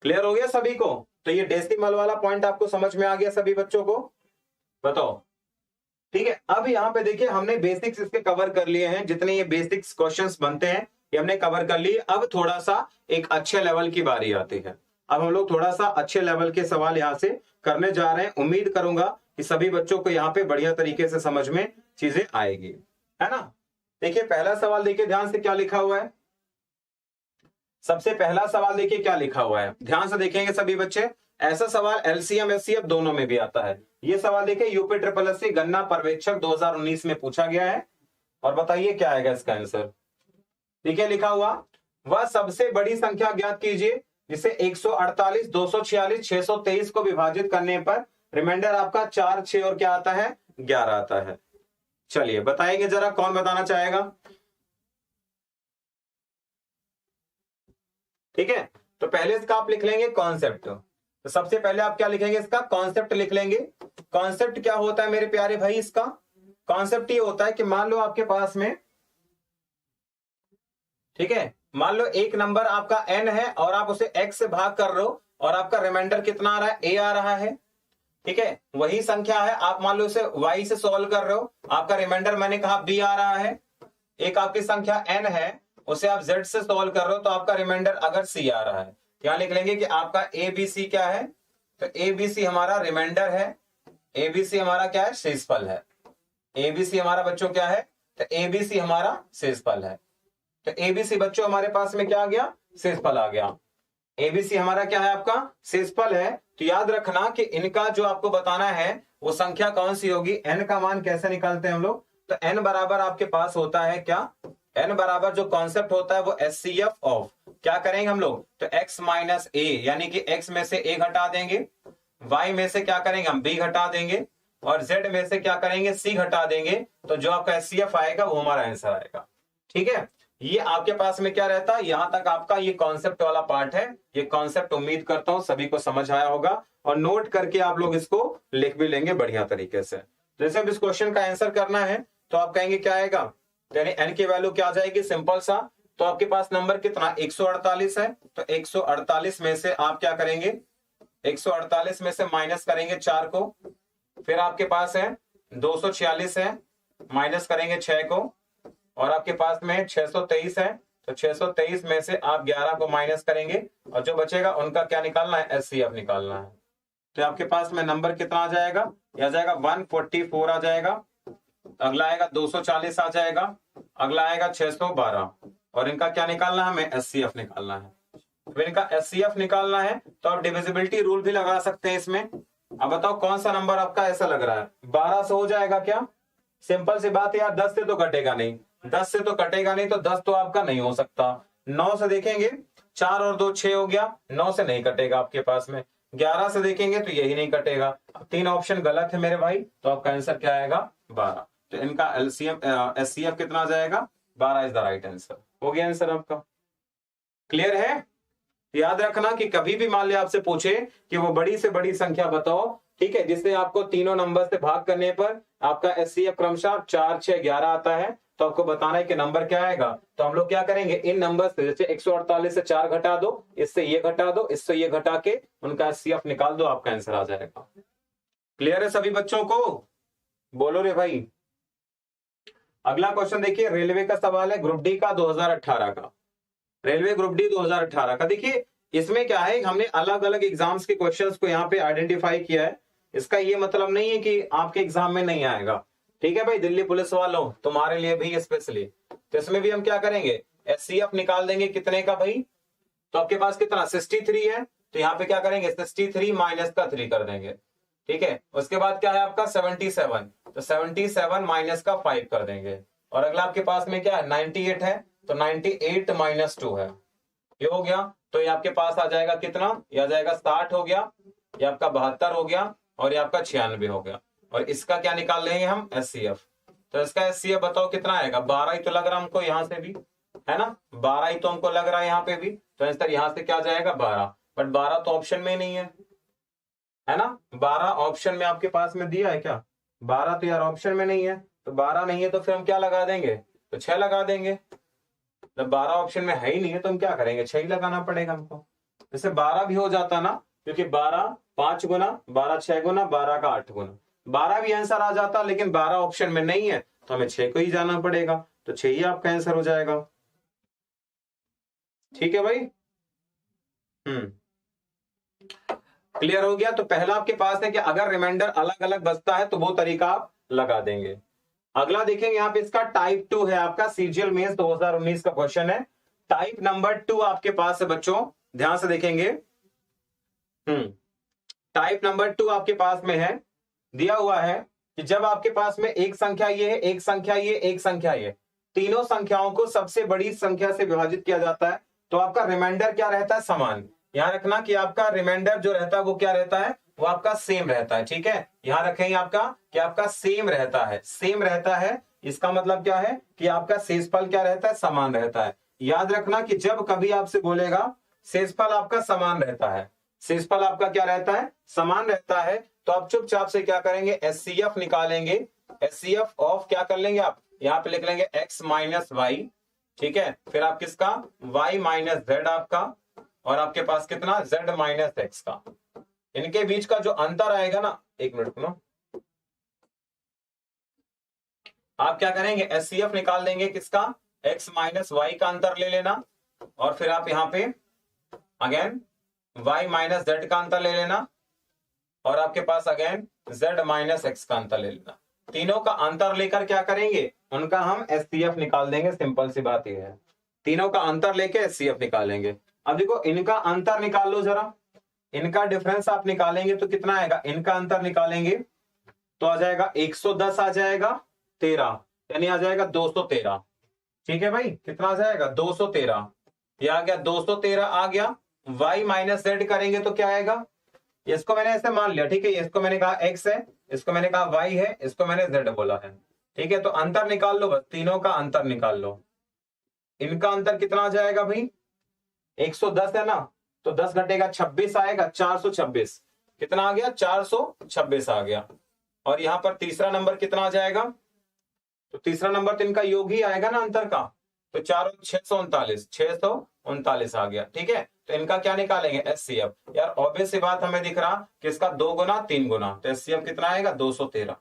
क्लियर हो गया सभी को? तो ये डेसिमल वाला पॉइंट आपको समझ में आ गया सभी बच्चों को? बताओ। ठीक है, अब यहाँ पे देखिए हमने बेसिक्स इसके कवर कर लिए हैं, जितने ये बेसिक्स क्वेश्चंस बनते हैं ये हमने कवर कर लिए। अब थोड़ा सा एक अच्छे लेवल की बारी आती है। अब हम लोग थोड़ा सा अच्छे लेवल के सवाल यहाँ से करने जा रहे हैं। उम्मीद करूंगा कि सभी बच्चों को यहाँ पे बढ़िया तरीके से समझ में चीजें आएगी, है ना। देखिए पहला सवाल देखिए ध्यान से क्या लिखा हुआ है। सबसे पहला सवाल देखिए क्या लिखा हुआ है, ध्यान से देखेंगे सभी बच्चे। ऐसा सवाल एलसीएम एचसीएफ दोनों में भी आता है। ये सवाल देखिए यूपी ट्रिपल एससी गन्ना पर्यवेक्षक 2019 में पूछा गया है, और बताइए क्या आएगा इसका आंसर। ठीक है, लिखा हुआ, वह सबसे बड़ी संख्या ज्ञात कीजिए जिसे 148, 246, 623 को विभाजित करने पर रिमाइंडर आपका 4, 6 और क्या आता है, 11 आता है। चलिए बताएंगे जरा, कौन बताना चाहेगा। ठीक है, तो पहले इसका आप लिख लेंगे कॉन्सेप्ट। तो सबसे पहले आप क्या लिखेंगे, इसका कॉन्सेप्ट लिख लेंगे। कॉन्सेप्ट क्या होता है मेरे प्यारे भाई, इसका कॉन्सेप्ट ये होता है कि मान लो आपके पास में, ठीक है, मान लो एक नंबर आपका n है और आप उसे x से भाग कर रहे हो और आपका रिमाइंडर कितना आ रहा है, a आ रहा है। ठीक है, वही संख्या है, आप मान लो इसे y से सॉल्व कर रहे हो, आपका रिमाइंडर मैंने कहा b आ रहा है। एक आपकी संख्या n है, उसे आप z से सॉल्व कर रहे हो तो आपका रिमाइंडर अगर c आ रहा है। यहां लिख लेंगे कि आपका ABC क्या है, तो ABC हमारा रिमाइंडर है, ABC हमारा क्या है, शेषफल है। ABC हमारा बच्चों क्या है, तो ABC हमारा शेषफल है। तो ABC बच्चों हमारे पास में क्या आ गया, शेषफल आ गया। ABC हमारा क्या है, आपका शेषफल है। तो याद रखना कि इनका जो आपको बताना है वो संख्या कौन सी होगी। n का मान कैसे निकालते हैं हम लोग, तो n बराबर आपके पास होता है क्या, n बराबर जो कॉन्सेप्ट होता है वो HCF ऑफ, क्या करेंगे हम लोग, तो x माइनस a, यानी कि x में से a घटा देंगे, y में से क्या करेंगे हम b घटा देंगे, और z में से क्या करेंगे, c घटा देंगे। तो जो आपका HCF आएगा वो हमारा आंसर आएगा। ठीक है, ये आपके पास में क्या रहता है, यहां तक आपका ये कॉन्सेप्ट वाला पार्ट है। ये कॉन्सेप्ट उम्मीद करता हूं सभी को समझ आया होगा, और नोट करके आप लोग इसको लिख भी लेंगे बढ़िया तरीके से। जैसे अब इस क्वेश्चन का आंसर करना है तो आप कहेंगे क्या आएगा, यानी n की वैल्यू क्या आ जाएगी, सिंपल सा। तो आपके पास नंबर कितना 148 है, तो 148 में से आप क्या करेंगे, 148 में से माइनस करेंगे 4 को, फिर आपके पास है 246 है, माइनस करेंगे 6 को, और आपके पास में 623 है, तो 623 में से आप 11 को माइनस करेंगे, और जो बचेगा उनका क्या निकालना है, HCF निकालना है। तो आपके पास में नंबर कितना आ जाएगा, यह आ जाएगा 144 आ जाएगा, अगला आएगा 240 आ जाएगा, अगला आएगा 612, और इनका क्या निकालना है, हमें HCF निकालना है। तो इनका HCF निकालना है तो आप डिविजिबिलिटी रूल भी लगा सकते हैं इसमें। अब बताओ कौन सा नंबर आपका ऐसा लग रहा है, 12 से हो जाएगा क्या, सिंपल सी बात है यार, 10 से तो कटेगा नहीं, 10 से तो कटेगा नहीं, तो 10 तो आपका नहीं हो सकता। 9 से देखेंगे, 4 और 2 6 हो गया, 9 से नहीं कटेगा आपके पास में। 11 से देखेंगे तो यही नहीं कटेगा। अब 3 ऑप्शन गलत है मेरे भाई, तो आपका आंसर क्या आएगा, 12। तो इनका एलसीएम HCF कितना आ जाएगा, 12 इज द राइट आंसर। हो गया आंसर आपका, क्लियर है। याद रखना कि कभी भी मान लिया आपसे पूछे कि वो बड़ी से बड़ी संख्या बताओ, ठीक है, जिससे आपको तीनों नंबर से भाग करने पर आपका HCF क्रमशः 4, 6, 11 आता है, तो आपको बताना है कि नंबर क्या आएगा। तो हम लोग क्या करेंगे, इन नंबर से, जैसे 148 से 4 घटा दो, इससे ये घटा दो, इससे ये घटा के उनका HCF निकाल दो, आपका आंसर आ जाएगा। क्लियर है सभी बच्चों को, बोलो रे भाई। अगला क्वेश्चन देखिए, रेलवे का सवाल है, ग्रुप डी का 2018 का, रेलवे ग्रुप डी 2018 का। देखिए इसमें क्या है, हमने अलग अलग एग्जाम्स के क्वेश्चंस को यहाँ पे आइडेंटिफाई किया है। इसका ये मतलब नहीं है कि आपके एग्जाम में नहीं आएगा, ठीक है भाई, दिल्ली पुलिस वालों तुम्हारे लिए भी स्पेशली। तो इसमें भी हम क्या करेंगे, HCF निकाल देंगे कितने का भाई, तो आपके पास कितना 63 है, तो यहाँ पे क्या करेंगे 63 माइनस का 3 कर देंगे, ठीक है। उसके बाद क्या है आपका 77, तो 77 माइनस का 5 कर देंगे, और अगला आपके पास में क्या है 98 है, तो 98 माइनस 2 है, ये हो गया। तो ये आपके पास आ जाएगा कितना, ये आ जाएगा 60 हो गया, ये आपका 72 हो गया, और ये आपका 96 हो गया, और इसका क्या निकाल लेंगे हम HCF। तो इसका एचसीएफ बताओ कितना आएगा? 12 ही तो लग रहा हमको यहाँ से भी, है ना, 12 ही तो हमको लग रहा है यहाँ पे भी, तो आंसर यहाँ से क्या जाएगा? 12। बट 12 तो ऑप्शन में ही नहीं है ना, 12 ऑप्शन में आपके पास में दिया है क्या? 12 तो यार ऑप्शन में नहीं है, तो 12 नहीं है तो फिर हम क्या लगा देंगे? तो 6 लगा देंगे। जब 12 ऑप्शन में है ही नहीं है तो हम क्या करेंगे? 6 ही लगाना पड़ेगा हमको। जैसे 12 भी हो जाता ना, क्योंकि 12 5 गुना, 12 6 गुना, 12 का 8 गुना, 12 भी आंसर आ जाता, लेकिन 12 ऑप्शन में नहीं है तो हमें 6 को ही जाना पड़ेगा, तो 6 ही आपका आंसर हो जाएगा। ठीक है भाई, क्लियर हो गया? तो पहला आपके पास है कि अगर रिमाइंडर अलग अलग बचता है तो वो तरीका आप लगा देंगे। अगला देखेंगे यहाँ पे, इसका टाइप 2 है आपका, सीजीएल मेंस 2019 का क्वेश्चन है। टाइप नंबर 2 आपके पास है बच्चों, ध्यान से देखेंगे। टाइप नंबर 2 आपके पास में है, दिया हुआ है कि जब आपके पास में एक संख्या ये है, एक संख्या ये, एक संख्या ये, तीनों संख्याओं को सबसे बड़ी संख्या से विभाजित किया जाता है, तो आपका रिमाइंडर क्या रहता है? समान। यहां रखना कि आपका रिमाइंडर जो रहता है वो क्या रहता है? वो आपका सेम रहता है। ठीक है, यहां रखेंगे आपका कि आपका सेम रहता है, सेम रहता है। इसका मतलब क्या है कि आपका शेषफल क्या रहता है? समान रहता है। याद रखना कि जब कभी आपसे बोलेगा शेषफल आपका समान रहता है, शेषफल आपका क्या रहता है? समान रहता है, तो आप चुपचाप से क्या करेंगे? एचसीएफ निकालेंगे। एचसीएफ ऑफ क्या कर लेंगे आप? यहाँ पे लिख लेंगे x माइनस वाई, ठीक है, फिर आप किसका? y माइनस जेड आपका, और आपके पास कितना? z माइनस एक्स का। इनके बीच का जो अंतर आएगा ना, एक मिनट सुनो, आप क्या करेंगे? एचसीएफ निकाल देंगे किसका? x माइनस वाई का अंतर ले लेना, और फिर आप यहाँ पे अगेन y माइनस जेड का अंतर ले लेना, और आपके पास अगेन z माइनस एक्स का अंतर ले लेना। तीनों का अंतर लेकर क्या करेंगे? उनका हम एचसीएफ निकाल देंगे। सिंपल सी बात यह है, तीनों का अंतर लेके एचसीएफ निकालेंगे। अब देखो, इनका अंतर निकाल लो जरा, इनका डिफरेंस आप निकालेंगे तो कितना आएगा? इनका अंतर निकालेंगे तो आ जाएगा 110, आ जाएगा 13, यानी आ जाएगा 213। ठीक है भाई, कितना आ जाएगा? 213। ये आ गया 213 आ गया। y माइनस जेड करेंगे तो क्या आएगा? इसको मैंने ऐसे मान लिया, ठीक है, इसको मैंने कहा x है, इसको मैंने कहा y है, इसको मैंने z बोला है। ठीक है, तो अंतर निकाल लो, बस तीनों का अंतर निकाल लो। इनका अंतर कितना आ जाएगा भाई? 110 है ना, तो 10 घटेगा 26 आएगा, 426। कितना आ गया? 426 आ गया। और यहां पर तीसरा नंबर कितना आ जाएगा? तो तीसरा नंबर तो इनका योग ही आएगा ना अंतर का, तो 4 639, 639 आ गया। ठीक है, तो इनका क्या निकालेंगे? एचसीएफ। यार ऑब्वियस सी बात हमें दिख रहा कि इसका 2 गुना 3 गुना, तो एचसीएफ कितना आएगा? 213।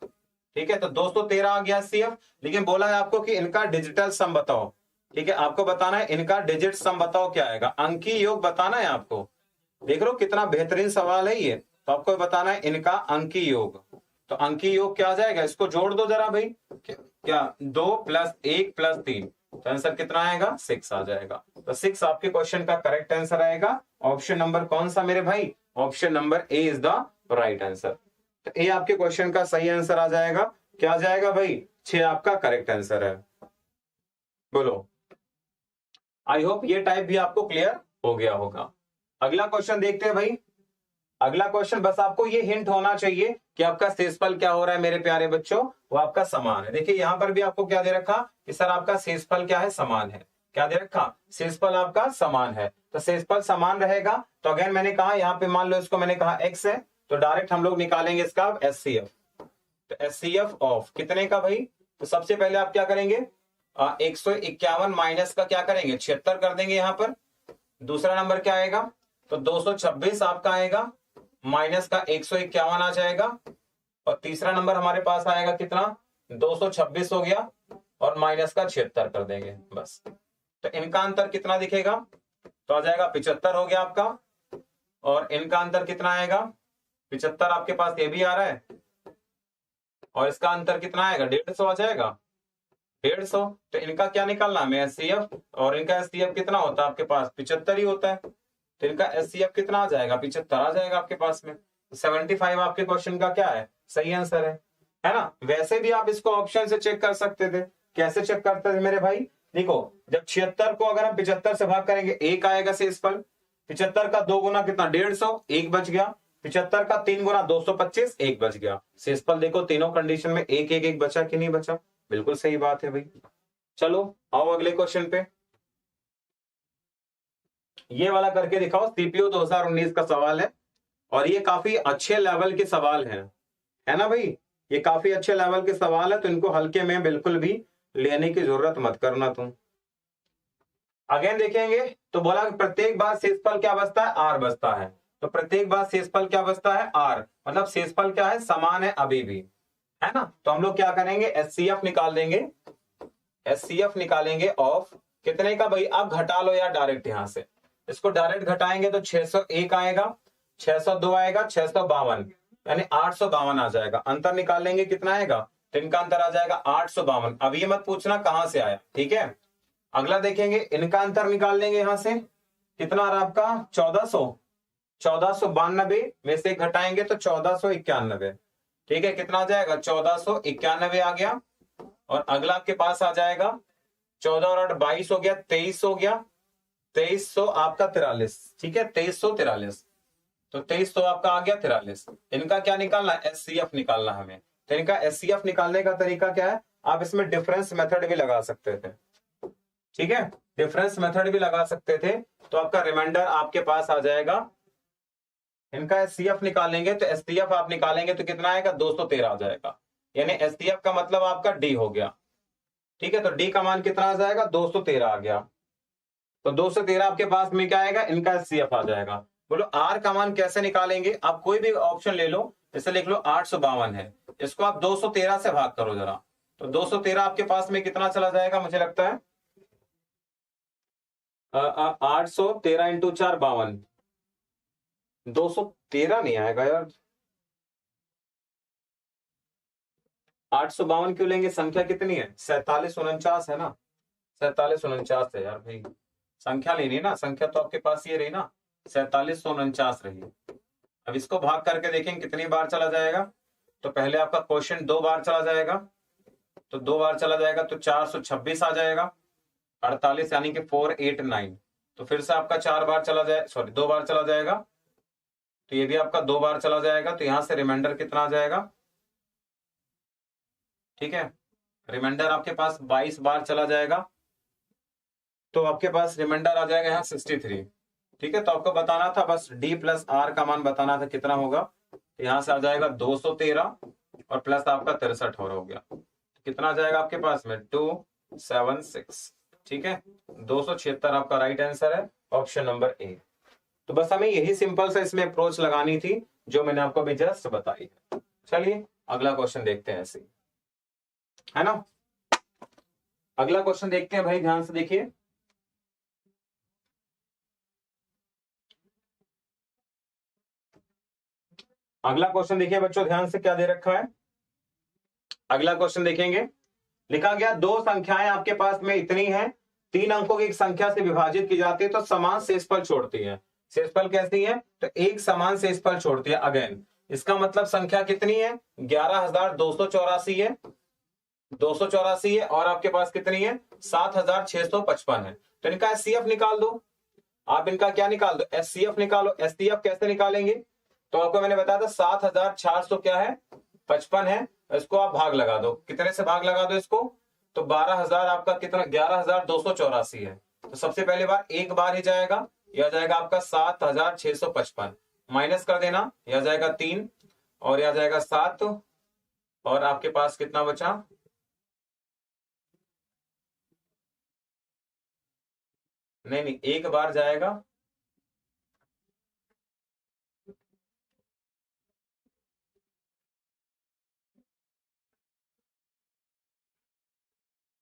ठीक है, तो 213 आ गया एचसीएफ। लेकिन बोला है आपको कि इनका डिजिटल सम बताओ। ठीक है, आपको बताना है इनका डिजिट सम बताओ क्या आएगा, अंकी योग बताना है आपको। देख लो कितना बेहतरीन सवाल है ये। तो आपको बताना है इनका अंकी योग, तो अंकी योग क्या आ जाएगा? इसको जोड़ दो जरा भाई, क्या 2 + 1 + 3, तो आंसर कितना आएगा? 6 आ जाएगा। तो 6 आपके क्वेश्चन का करेक्ट आंसर आएगा। ऑप्शन नंबर कौन सा मेरे भाई? Option number A is the right answer. तो ए आपके क्वेश्चन का सही आंसर आ जाएगा। क्या आ जाएगा भाई? 6 आपका करेक्ट आंसर है। बोलो, आई होप ये टाइप भी आपको क्लियर हो गया होगा। अगला क्वेश्चन देखते हैं भाई। अगला क्वेश्चन बस आपको ये हिंट होना चाहिए कि आपका शेषफल क्या हो रहा है मेरे प्यारे बच्चों, वो आपका समान है। देखिए यहां पर भी आपको क्या दे रखा कि सर आपका शेषफल क्या है? समान है। क्या दे रखा? शेषफल आपका समान है। तो शेषफल समान रहेगा, तो अगेन मैंने कहा यहाँ पे मान लो इसको मैंने कहा x है, तो डायरेक्ट हम लोग निकालेंगे इसका एचसीएफ। तो एचसीएफ ऑफ कितने का भाई? तो सबसे पहले आप क्या करेंगे? 151 माइनस का क्या करेंगे? 76 कर देंगे यहाँ पर। दूसरा नंबर क्या आएगा? तो 226 आपका आएगा, माइनस का 151 आ जाएगा, और तीसरा नंबर हमारे पास आएगा कितना? 226 हो गया, और माइनस का 76 कर देंगे बस। तो इनका अंतर कितना दिखेगा? तो आ जाएगा 75 हो गया आपका, और इनका अंतर कितना आएगा? 75 आपके पास ये भी आ रहा है, और इसका अंतर कितना आएगा? 150 आ जाएगा, 150। तो इनका क्या निकालना है? एचसीएफ, और इनका एचसीएफ कितना होता है आपके पास? 75 ही होता है। तो इनका एचसीएफ कितना आ जाएगा? 75 आ जाएगा आपके पास में। 75 आपके क्वेश्चन का क्या है? सही आंसर है ना। वैसे भी आप इसको ऑप्शन से चेक कर सकते थे। कैसे चेक करते थे मेरे भाई? देखो, जब 76 को अगर हम 75 से भाग करेंगे 1 आएगा शेषफल। 75 का 2 गुना कितना? 150, 1 बच गया। 75 का 3 गुना 225, 1 बच गया। शेषफल देखो तीनों कंडीशन में 1 1 1 बचा कि नहीं बचा? बिल्कुल सही बात है भाई। चलो आओ अगले क्वेश्चन पे, ये वाला करके दिखाओ। सीपीयू 2019 का सवाल है और ये काफी अच्छे लेवल के सवाल है ना भाई, ये काफी अच्छे लेवल के सवाल है, तो इनको हल्के में बिल्कुल भी लेने की जरूरत मत करना तुम। अगेन देखेंगे तो बोला कि प्रत्येक बार शेषफल क्या बचता है, आर बचता है। तो प्रत्येक बार शेषफल क्या बचता है, आर, मतलब शेषफल क्या है, समान है अभी भी, है ना। तो हम लोग क्या करेंगे, एचसीएफ निकाल देंगे, एचसीएफ निकालेंगे ऑफ कितने का भाई, आप घटा लो यार डायरेक्ट यहां से, इसको डायरेक्ट घटाएंगे तो 601 आएगा, 602 आएगा, 652, यानी 852 आ जाएगा। अंतर निकाल लेंगे कितना आएगा, तो इनका अंतर आ जाएगा 852। अब ये मत पूछना कहां से आया, ठीक है। अगला देखेंगे, इनका अंतर निकाल लेंगे यहां से, कितना आ रहा आपका 1492 में से घटाएंगे तो 1491, ठीक है। कितना आ जाएगा 1491 आ गया। और अगला आपके पास आ जाएगा 14 और 8 22 हो गया, 23 हो गया, 2300 आपका 43, ठीक है, 2343। तो 2300 आपका आ गया 43। इनका क्या निकालना है, एचसीएफ निकालना हमें। तो इनका एचसीएफ निकालने का तरीका क्या है, आप इसमें डिफरेंस मेथड भी लगा सकते थे, ठीक है, डिफरेंस मेथड भी लगा सकते थे। तो आपका रिमाइंडर आपके पास आ जाएगा, इनका एचसीएफ निकालेंगे तो एचसीएफ आप निकालेंगे तो कितना आएगा 213 आ जाएगा, यानी एचसीएफ का मतलब आपका डी हो गया, ठीक है। तो डी का मान कितना आ जाएगा 213 आ गया। तो 213 आपके पास में क्या आएगा, इनका एचसीएफ आ जाएगा। बोलो आर का मान कैसे निकालेंगे, आप कोई भी ऑप्शन ले लो, जैसे लिख लो 852 है, इसको आप 213 से भाग करो जरा, तो 213 आपके पास में कितना चला जाएगा, मुझे लगता है 813 इंटू 4 52, 213 नहीं आएगा यार, 852 क्यों लेंगे, संख्या कितनी है 4749 है ना, 4749 है यार भाई, संख्या लेनी ना, संख्या तो आपके पास ये रही ना, 4749 रही। अब इसको भाग करके देखें कितनी बार चला जाएगा, तो पहले आपका क्वेश्चन 2 बार चला जाएगा, तो 2 बार चला जाएगा तो 426 आ जाएगा, 48 यानी कि 489। तो फिर से आपका 4 बार चला जाए, सॉरी 2 बार चला जाएगा, तो ये भी आपका 2 बार चला जाएगा, तो यहां से रिमाइंडर कितना आ जाएगा, ठीक है, रिमाइंडर आपके पास 22 बार चला जाएगा, तो आपके पास रिमाइंडर आ जाएगा यहाँ 63, ठीक है। तो आपको बताना था बस डी प्लस आर का मान बताना था कितना होगा, यहां से आ जाएगा 213 और प्लस आपका 63 हो गया, कितना आ जाएगा आपके पास में 276, ठीक है, 276 आपका राइट आंसर है, ऑप्शन नंबर ए। तो बस हमें यही सिंपल सा इसमें अप्रोच लगानी थी जो मैंने आपको अभी जस्ट बताई है। चलिए अगला क्वेश्चन देखते हैं ऐसे, है ना। अगला क्वेश्चन देखते हैं भाई, ध्यान से देखिए। अगला क्वेश्चन देखिए बच्चों, ध्यान से क्या दे रखा है। अगला क्वेश्चन देखेंगे, लिखा गया दो संख्याएं आपके पास में इतनी हैं, 3 अंकों की एक संख्या से विभाजित की जाती है तो समान शेषफल छोड़ती है। शेषफल कैसी है, तो एक समान शेषफल छोड़ती है। अगेन इसका मतलब संख्या कितनी है, 11,284 है, 284 है, और आपके पास कितनी है 7,655 है। तो इनका एचसीएफ निकाल दो, आप इनका क्या निकाल दो, एचसीएफ निकालो। एचसीएफ कैसे निकालेंगे, तो आपको मैंने बताया था 7,400 क्या है 55 है, इसको आप भाग लगा दो, कितने से भाग लगा दो इसको, तो 12,000 आपका कितना 11,284 है। तो सबसे पहली बार एक बार ही जाएगा, यह जाएगा आपका 7,655, माइनस कर देना, यह जाएगा 3 और यह जाएगा 7, और आपके पास कितना बचा, नहीं एक बार जाएगा,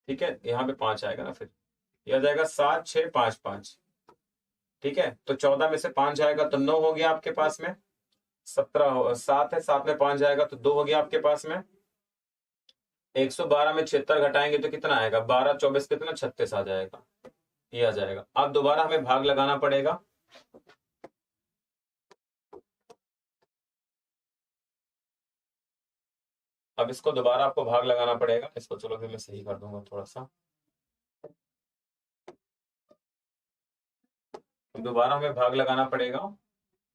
ठीक है, यहाँ पे 5 आएगा ना, फिर यह जाएगा 7,655, ठीक है। तो 14 में से 5 जाएगा तो 9 हो गया आपके पास में, 17 7 है, 7 में 5 जाएगा तो 2 हो गया आपके पास में, 112 में 76 घटाएंगे तो कितना आएगा 12 24 कितना 36 आ जाएगा, ये आ जाएगा। अब दोबारा हमें भाग लगाना पड़ेगा, अब इसको दोबारा आपको भाग लगाना पड़ेगा, इसको चलो फिर मैं सही कर दूंगा थोड़ा सा, दोबारा हमें भाग लगाना पड़ेगा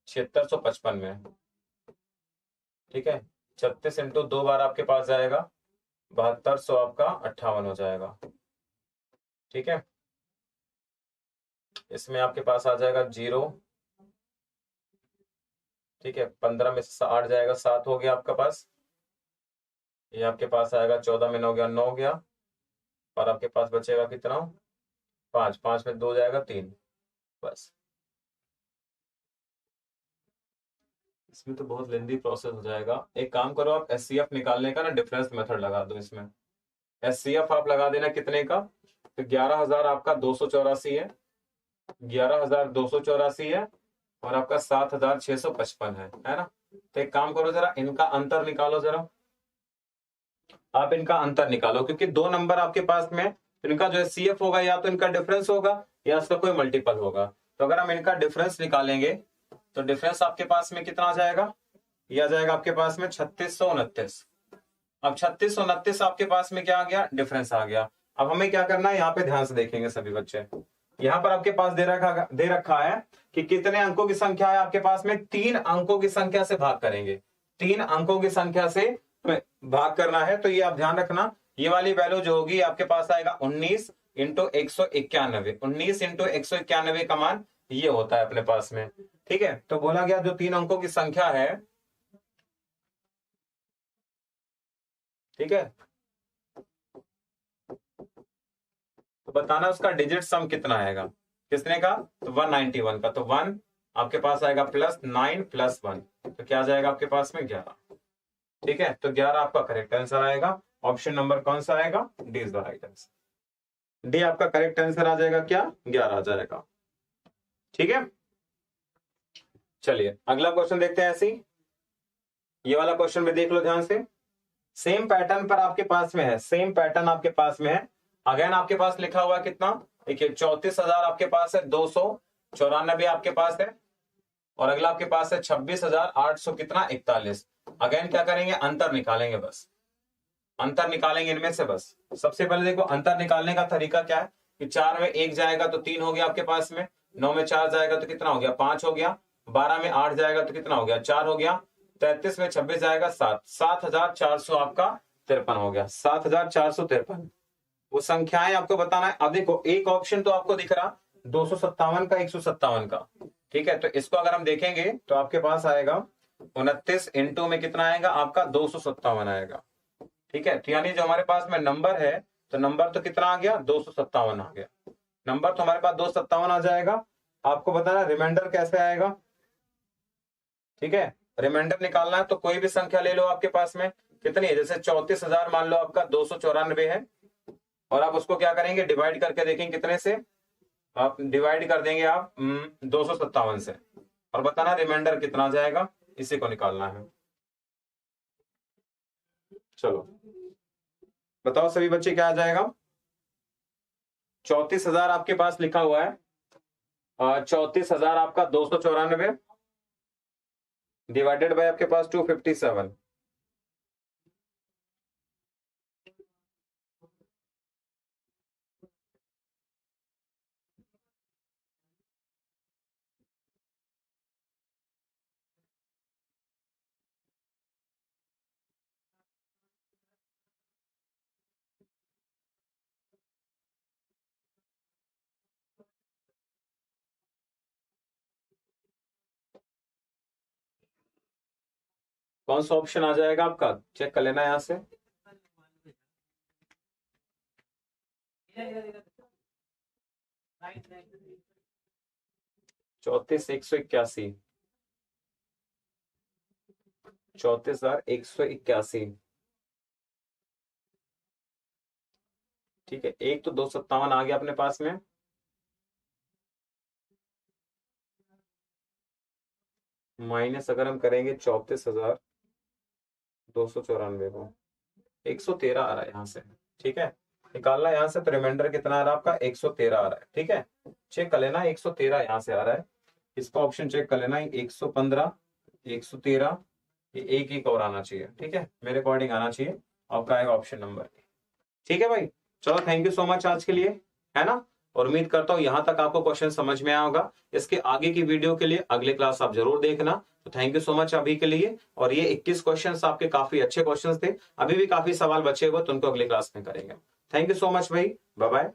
7655 में, ठीक है। 36 इंटू 2 बार आपके पास जाएगा 7200 आपका 58 हो जाएगा। ठीक है, इसमें आपके पास आ जाएगा 0। ठीक है, 15 में से 8 जाएगा, 7 हो गया आपका पास। ये आपके पास आएगा 14 में 9 गया, 9 गया। और आपके पास बचेगा कितना, 5। 5 में 2 जाएगा, 3। बस, इसमें तो बहुत लेंदी प्रोसेस हो जाएगा। एक काम करो, आप एचसीएफ निकालने का ना डिफरेंस मेथड लगा दो इसमें। एचसीएफ आप लगा देना कितने का, तो 11,000 आपका 284 है, 11,284 है, और आपका 7,655 है ना। तो एक काम करो, जरा इनका अंतर निकालो, जरा आप इनका अंतर निकालो, क्योंकि दो नंबर आपके पास में, तो इनका जो एचसीएफ होगा या तो इनका डिफरेंस होगा या इसका कोई मल्टीपल होगा। तो अगर हम इनका डिफरेंस निकालेंगे तो डिफरेंस आपके पास में कितना आ जाएगा, यह आ जाएगा आपके पास में 3629। अब 3629 आपके पास में क्या आ गया, डिफरेंस आ गया। अब हमें क्या करना है, यहाँ पे ध्यान से देखेंगे सभी बच्चे। यहाँ पर आपके पास दे रखा है कि कितने अंकों की संख्या है आपके पास में, 3 अंकों की संख्या से भाग करेंगे। 3 अंकों की संख्या से भाग करना है, तो ये आप ध्यान रखना, ये वाली वैल्यू जो होगी आपके पास आएगा 19 इंटू 191। 19 इंटू 191 का मान ये होता है अपने पास में। ठीक है, तो बोला गया जो 3 अंकों की संख्या है, ठीक है, तो बताना उसका डिजिट सम कितना आएगा, किसने का, तो 191 का। तो 1 आपके पास आएगा प्लस 9 प्लस 1, तो क्या आ जाएगा आपके पास में 11। ठीक है, तो 11 आपका करेक्ट आंसर आएगा। ऑप्शन नंबर कौन सा आएगा, D is the right answer. D आपका करेक्ट आंसर आ जाएगा, क्या 11 आ जाएगा। ठीक है, चलिए अगला क्वेश्चन देखते हैं। ऐसे ये वाला क्वेश्चन में देख लो ध्यान से, सेम पैटर्न पर आपके पास में है, सेम पैटर्न आपके पास में है। अगेन आपके पास लिखा हुआ है कितना, देखिए 34,000 आपके पास है, 294 आपके पास है, और अगला आपके पास है 26,800 कितना, 41। अगेन क्या करेंगे, अंतर निकालेंगे, बस अंतर निकालेंगे इनमें से। बस सबसे पहले देखो अंतर निकालने का तरीका क्या है, कि 4 में 1 जाएगा तो 3 हो गया आपके पास में, 9 में 4 जाएगा तो कितना हो गया, 5 हो गया, 12 में 8 जाएगा तो कितना हो गया, 4 हो गया, 33 में 26 जाएगा 7, 7,400 आपका 53 हो गया, 7,453। वो संख्याएं आपको बताना है। अब देखो एक ऑप्शन तो आपको दिख रहा 257 का, 157 का। ठीक है, तो इसको अगर हम देखेंगे तो आपके पास आएगा 29 इंटू में कितना आएगा आपका 257 आएगा। ठीक है, तो यानी जो हमारे पास में नंबर है, तो नंबर तो कितना आ गया, 257 आ गया। नंबर तो हमारे पास 257 आ जाएगा। आपको बताना रिमाइंडर कैसे आएगा। ठीक है, रिमाइंडर निकालना है तो कोई भी संख्या ले लो आपके पास में, कितनी है, जैसे 34,000 मान लो आपका 294 है, और आप उसको क्या करेंगे, डिवाइड करके देखेंगे कितने से, आप डिवाइड कर देंगे आप 257 से, और बताना रिमाइंडर कितना आ जाएगा, इसी को निकालना है। चलो बताओ सभी बच्चे क्या आ जाएगा। 34,000 आपके पास लिखा हुआ है, 34,000 आपका 294 डिवाइडेड बाय आपके पास 257। कौन सा ऑप्शन आ जाएगा आपका, चेक कर लेना यहां से। चौतीस 181, 34,181। ठीक है, एक तो 257 आ गया अपने पास में, माइनस अगर हम करेंगे 34,294 को, 113 आ रहा है यहाँ से। ठीक है, निकालना यहाँ से, तो रिमाइंडर कितना आ रहा है आपका, 113 आ रहा है। ठीक है, चेक कर लेना, 113 यहाँ से आ रहा है। इसका ऑप्शन चेक कर लेना, 115, 113, ये एक और आना चाहिए। ठीक है, मेरे अकॉर्डिंग आना चाहिए, आपका आएगा ऑप्शन नंबर। ठीक है भाई, चलो थैंक यू सो मच आज के लिए, है ना। और उम्मीद करता हूँ यहाँ तक आपको क्वेश्चन समझ में आया होगा। इसके आगे की वीडियो के लिए अगले क्लास आप जरूर देखना। तो थैंक यू सो मच अभी के लिए। और ये 21 क्वेश्चंस आपके काफी अच्छे क्वेश्चंस थे, अभी भी काफी सवाल बचे हुए तो उनको अगली क्लास में करेंगे। थैंक यू सो मच भाई, बाय बाय।